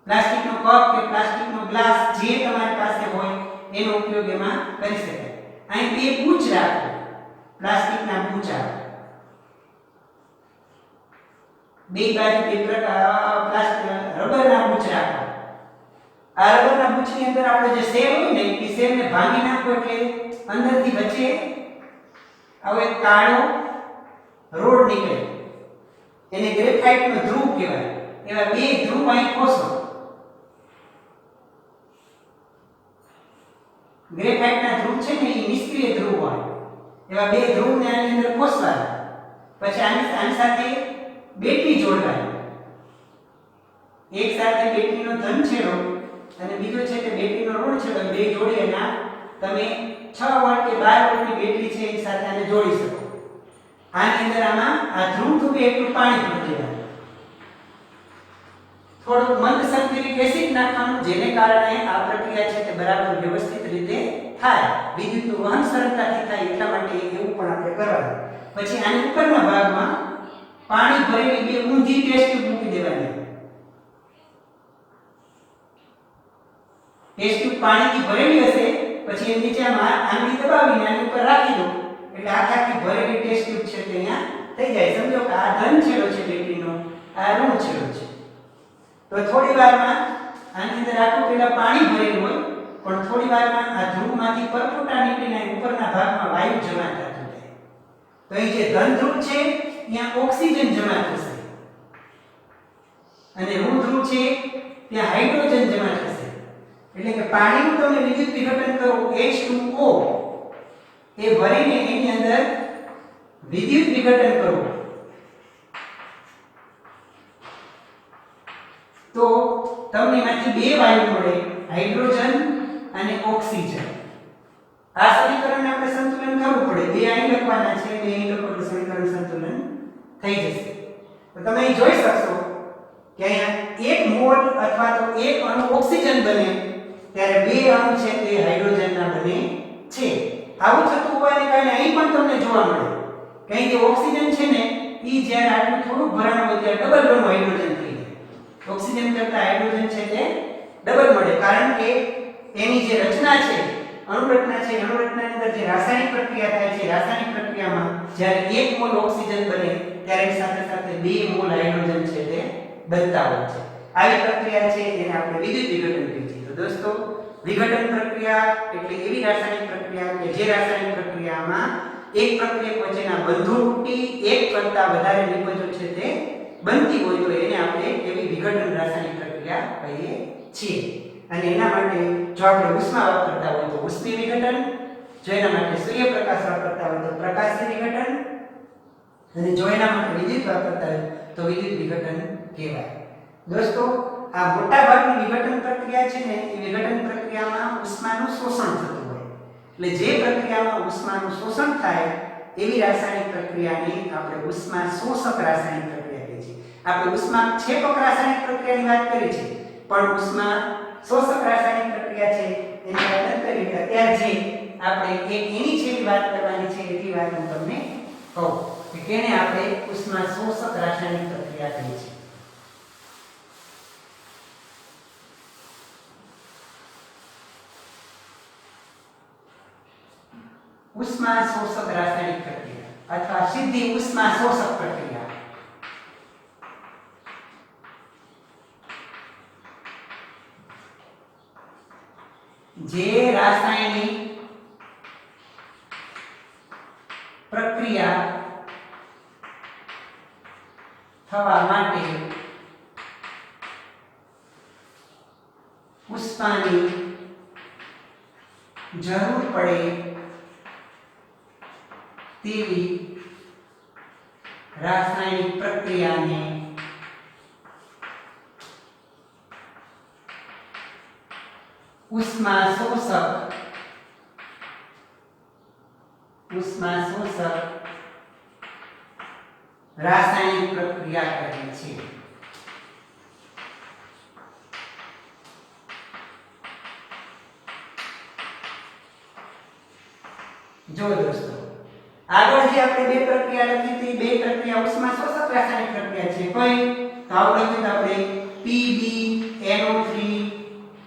Speaker 1: પ્લાસ્ટિકનો કપ કે પ્લાસ્ટિકનો ગ્લાસ જે તમારી પાસે હોય એનો ઉપયોગ એમાં કરી શકાય. અહીં બે પૂંછ રાખો, પ્લાસ્ટિકના પૂંછા બે બાજુ બે પ્લાસ્ટિક રબરના પૂંછ રાખો. આ રબરના પૂંછની અંદર આપણે જે સેલ હોય ને એ સેલને ભાંગી નાખો એટલે અંદરથી વચ્ચે આવો એક કાળો રોડ નીકળે, એને ગ્રેફાઇટનો ધ્રુવ કહેવાય. એવા બે ધ્રુવ અહીં ખોસો, ગ્રેફાઇટના ધ્રુવ છે ને એ નિષ્ક્રિય ધ્રુવ હોય. એવા બે ધ્રુવને આની અંદર ખોસવાના. પછી આની સાથે બેટરી જોડવાની. એક સાથે બેટરીનો ધન છેડો અને બીજો છે તે બેટરીનો ઋણ છેડો, બે જોડી અને તમે 6 વોલ્ટ કે 12 વોલ્ટની બેટરી છે એ સાથે આને જોડી શકો. આની અંદર આમાં આ ધ્રુવ થૂબે એટલું પાણી ભરી દેવાનું, થોડુંક મંદ સલ્ફ્યુરિક એસિડ નાખવાનું, જેને કારણે આ પ્રક્રિયા છે તે બરાબર વ્યવસ્થિત રીતે થાય, વિદ્યુતનું વહન સરળતાથી થાય એટલા માટે એવું પણ આપણે કરવાનું. પછી આની ઉપરના ભાગમાં પાણી ભરેલી બે ઊંધી ટેસ્ટ ટ્યુબ મૂકી દેવાની. ટેસ્ટ ટ્યુબ પાણીથી ભરેલી હશે પછી એની નીચે આંગળી દબાવીને આની ઉપર રાખી દો એટલે આખી ભરેલી ટેસ્ટ ટ્યુબ છે તે અહીંયા થઈ જાય. સમજો કે આ ધન છેડો છે બેટરીનો, આ ઋણ છેડો છે. તો થોડી વારમાં આની અંદર આખું પેલા પાણી ભરેલું હોય પણ થોડી વારમાં આ ધ્રુવમાંથી પરપોટા નીકળીને ઉપરના ભાગમાં વાયુ જમા થતું જાય. તો અહીં જે ધન ધ્રુવ છે ત્યાં ઓક્સિજન જમા થશે અને ઋણ ધ્રુવ છે ત્યાં હાઇડ્રોજન જમા થશે. એટલે કે પાણીનું તમે વિદ્યુત વિઘટન કરો H2O એ ભરીને એની અંદર વિદ્યુત વિઘટન કરો તો તમને એમાંથી બે વાયુ મળે, હાઇડ્રોજન અને ઓક્સિજન. આ સમીકરણને આપણે સંતુલન કરવું પડે. બે અહીં લખવાના છે, બે અહીં લખો તો સમીકરણ સંતુલન થઈ જશે. તો તમે અહીં જોઈ શકશો કે અહીંયા 1 મોલ અથવા તો 1 અણુ ઓક્સિજન બને ત્યારે 2 અણુ છે તે હાઇડ્રોજનના બને છે. આવું થતું હોવાને કારણે અહીં પણ તમને જોવા મળે કે અહીં જે ઓક્સિજન છે ને એ જ્યારે આટલું થોડું ભરાણ હોય ત્યારે ડબલ ગણું હાઇડ્રોજન થઈ જાય. ઓક્સિજન કરતા હાઇડ્રોજન છે તે ડબલ મળે કારણ કે એની જે રચના છે, અણુરચના છે, અણુરચનાની અંદર જે રાસાયણિક પ્રક્રિયા થાય છે, રાસાયણિક પ્રક્રિયામાં જ્યારે 1 મોલ ઓક્સિજન બને ત્યારે એની સાથે સાથે 2 મોલ હાઇડ્રોજન છે તે બનતા હોય છે. આવી પ્રક્રિયા છે એને આપણે વિદ્યુત વિઘટન કહીએ છીએ. તો દોસ્તો વિઘટન પ્રક્રિયા એટલે એવી રાસાયણિક પ્રક્રિયા કે જે રાસાયણિક પ્રક્રિયામાં એક પ્રક્રિયક વચ્ચેના બંધો તૂટી એક કરતાં વધારે નિપજો છે તે બનતી હોય તો એને આપણે એવી વિઘટન રાસાયણિક પ્રક્રિયા કહીએ છીએ. અને એના માટે જો આપણે ઉષ્મા વાપરતા હોય તો ઉષ્મીય વિઘટન, જો એના માટે સૂર્યપ્રકાશ વાપરતા હોય તો પ્રકાશીય વિઘટન, અને જો એના માટે વિદ્યુત વાપરતા હોય તો વિદ્યુત વિઘટન કહેવાય. દોસ્તો આ મોટા ભાગની વિઘટન પ્રક્રિયા છે ને એ વિઘટન પ્રક્રિયામાં ઉષ્માનું શોષણ થતું હોય. એટલે જે પ્રક્રિયામાં ઉષ્માનું શોષણ થાય એવી રાસાયણિક પ્રક્રિયાને આપણે ઉષ્મા શોષક રાસાયણિક પ્રક્રિયા કહીએ છીએ. આપણે ઉષ્મા ક્ષેપક રાસાયણિક પ્રક્રિયાની વાત કરી છે, પણ ઉષ્મા શોષક રાસાયણિક પ્રક્રિયા છે એની વાત ન કરી. અત્યારે જે આપણે એની જેવી વાત કરવાની છે એટલી વાત હું તમને કહું કે કેને આપણે ઉષ્મા શોષક રાસાયણિક પ્રક્રિયા કહીએ છીએ. ઉષ્મા શોષક રાસાયણિક પ્રક્રિયા અથવા સીધી ઉષ્મા શોષક પ્રક્રિયા. જે રાસાયણિક પ્રક્રિયા થવા માટે ઉષ્માની જરૂર પડે તેવી રાસાયણિક પ્રક્રિયાને ઉષ્મા શોષક રાસાયણિક પ્રક્રિયા કહે છે. જો દોસ્તો આગળ જે આપણે બે પ્રક્રિયા લખી હતી, બે પ્રક્રિયા ઉષ્મા શોષક રાસાયણિક પ્રક્રિયા છે. કઈ? તો આપણે લખ્યું આપણે PbNO3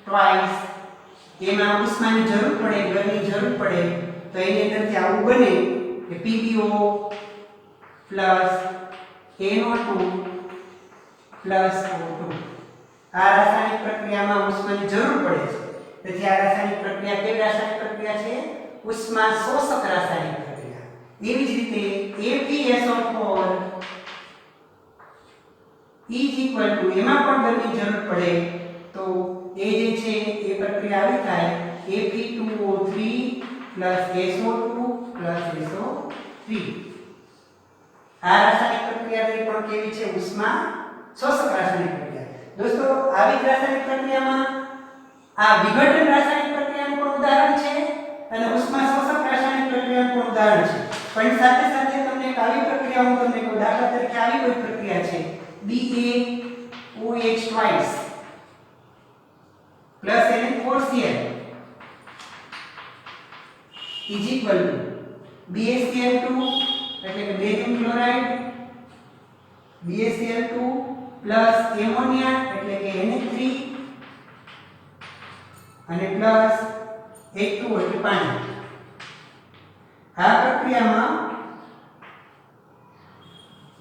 Speaker 1: ટ્વાઇસ. એમાં ઉષ્માની જરૂર પડે, ગરમી જરૂર પડે તો એની અંદરથી આવું બને કે PbO plus NO2 plus O2. આ રાસાયણિક પ્રક્રિયામાં ઉષ્માની જરૂર પડે છે. તેથી આ રાસાયણિક પ્રક્રિયા કેવી રાસાયણિક પ્રક્રિયા છે? ઉષ્મા શોષક રાસાયણિક પ્રક્રિયા. એવી જ રીતે FeSO4 એમાં પણ ગરમી જરૂર પડે તો એ જે છે એ પ્રક્રિયા આવી થાય Fe2O3 SO2 SO3. આ રાસાયણિક પ્રક્રિયા પણ કેવી છે? ઉષ્મા શોષક રાસાયણિક પ્રક્રિયા. દોસ્તો આવી જ રાસાયણિક પ્રક્રિયામાં આ વિઘટન રાસાયણિક પ્રક્રિયાનું પણ ઉદાહરણ છે અને ઉષ્મા શોષક રાસાયણિક પ્રક્રિયાનું પણ ઉદાહરણ છે. પણ સાથે સાથે તમને એક આવી પ્રક્રિયા હું તમને કહું, દાખલા તરીકે આવી કોઈ પ્રક્રિયા છે BaOH twice plus Na4Cl is equal to BaCl2 એટલે કે barium chloride, BaCl2 plus ammonia એટલે કે Na3 અને પ્લસ H2O એટલે પાણી. આ પ્રક્રિયામાં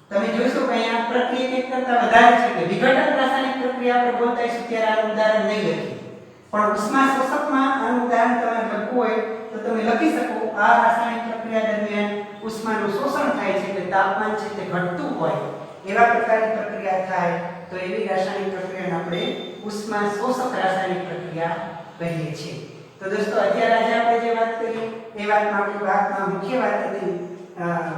Speaker 1: તમે જોશો કે અહીંયા પ્રક્રિયા એક કરતા વધારે છે કે વિઘટન રાસાયણિક પ્રક્રિયા આપણે બોલતા હોઈશું ત્યારે આનું ઉદાહરણ નહીં લખીએ, પણ ઉષ્મા શોષકમાં આનું ઉદાહરણ તમારે લખવું હોય તો તમે લખી શકો. આ રાસાયણિક પ્રક્રિયા દરમિયાન ઉષ્માનું શોષણ થાય છે કે તાપમાન છે તે ઘટતું હોય એવા પ્રકારની પ્રક્રિયા થાય તો એવી રાસાયણિક પ્રક્રિયાને આપણે ઉષ્મા શોષક રાસાયણિક પ્રક્રિયા કહીએ છીએ. તો દોસ્તો અત્યારે આજે આપણે જે વાત કરી એ વાતમાં આપણી વાતમાં મુખ્ય વાત હતી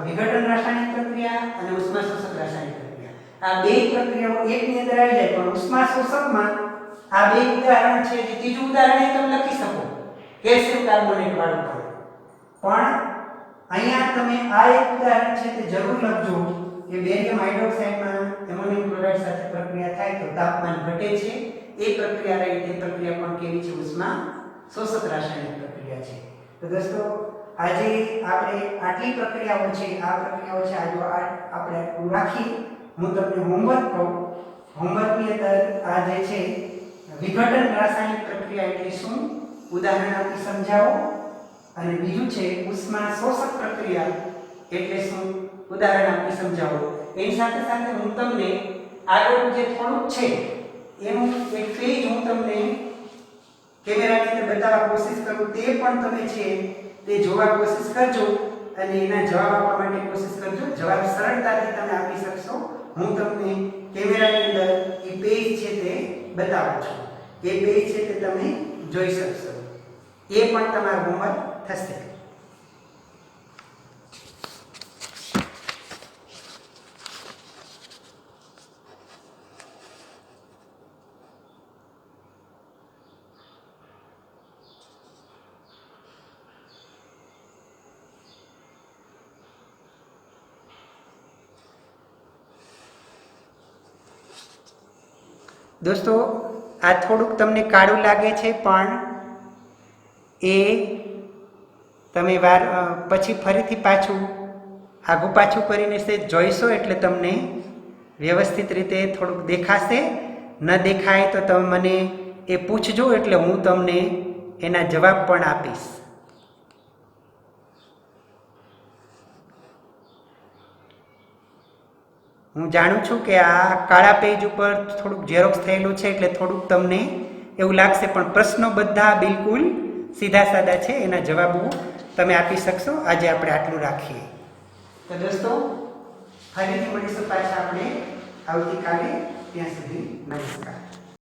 Speaker 1: વિઘટન રાસાયણિક પ્રક્રિયા અને ઉષ્મા શોષક રાસાયણિક પ્રક્રિયા. આ બે પ્રક્રિયાઓ એકની અંદર આવી જાય, પણ ઉષ્મા શોષકમાં આ બે ઉદાહરણ છે. જે ત્રીજું ઉદાહરણ તમે લખી શકો કેલ્શિયમ કાર્બોનેટ વાળું પણ અહીંયા તમે આ એક ઉદાહરણ છે તે જરૂર લખજો કે બેરિયમ હાઇડ્રોક્સાઇડમાં એમોનિયમ ક્લોરાઇડ સાથે પ્રક્રિયા થાય તો તાપમાન ઘટે છે. એ પ્રક્રિયા રહી તે પ્રક્રિયા પણ કેવી છે? ઉષ્મા શોષક રાસાયણિક પ્રક્રિયા છે. તો દોસ્તો આજે આપણે આટલી પ્રક્રિયાઓ છે, આ પ્રક્રિયાઓ છે આજે આપણે રાખી. હું તમને હોમવર્ક કહું. હોમવર્કની અંદર આ જે છે વિઘટન રાસાયણિક પ્રક્રિયા એટલે શું ઉદાહરણ આપી સમજાવો, અને બીજું છે ઉષ્મા શોષક પ્રક્રિયા એટલે શું ઉદાહરણ આપી સમજાવો. એની સાથે સાથે હું તમને આગળ જે થોડુંક છે એનું એક પેજ હું તમને કેમેરાની અંદર બતાવવા કોશિશ કરું, તે પણ તમે છે તે જોવા કોશિશ કરજો અને એના જવાબ આપવા માટે કોશિશ કરજો. જવાબ સરળતાથી તમે આપી શકશો. હું તમને કેમેરાની અંદર એ પેજ છે તે બતાવું છું. એ પેજ છે તે તમે જોઈ શકશો. એ પણ તમારું હોમવર્ક થશે. દોસ્તો, આ થોડુંક તમને કાળું લાગે છે, પણ એ તમે પછી ફરીથી પાછું આગું પાછું કરીને જોઈશો એટલે તમને વ્યવસ્થિત રીતે થોડુંક દેખાશે. ન દેખાય તો તમે મને એ પૂછજો, એટલે હું તમને એના જવાબ પણ આપીશ. હું જાણું છું કે આ કાળા પેજ ઉપર થોડુંક ઝેરોક્સ થયેલું છે એટલે થોડુંક તમને એવું લાગશે, પણ પ્રશ્નો બધા બિલકુલ સીધા સાદા છે. એના જવાબો તમે આપી શકશો. આજે આપણે આટલું રાખીએ. તો દોસ્તો, ફરીથી મળીશું પાછા આપણે આવતીકાલે. ત્યાં સુધી નમસ્કાર.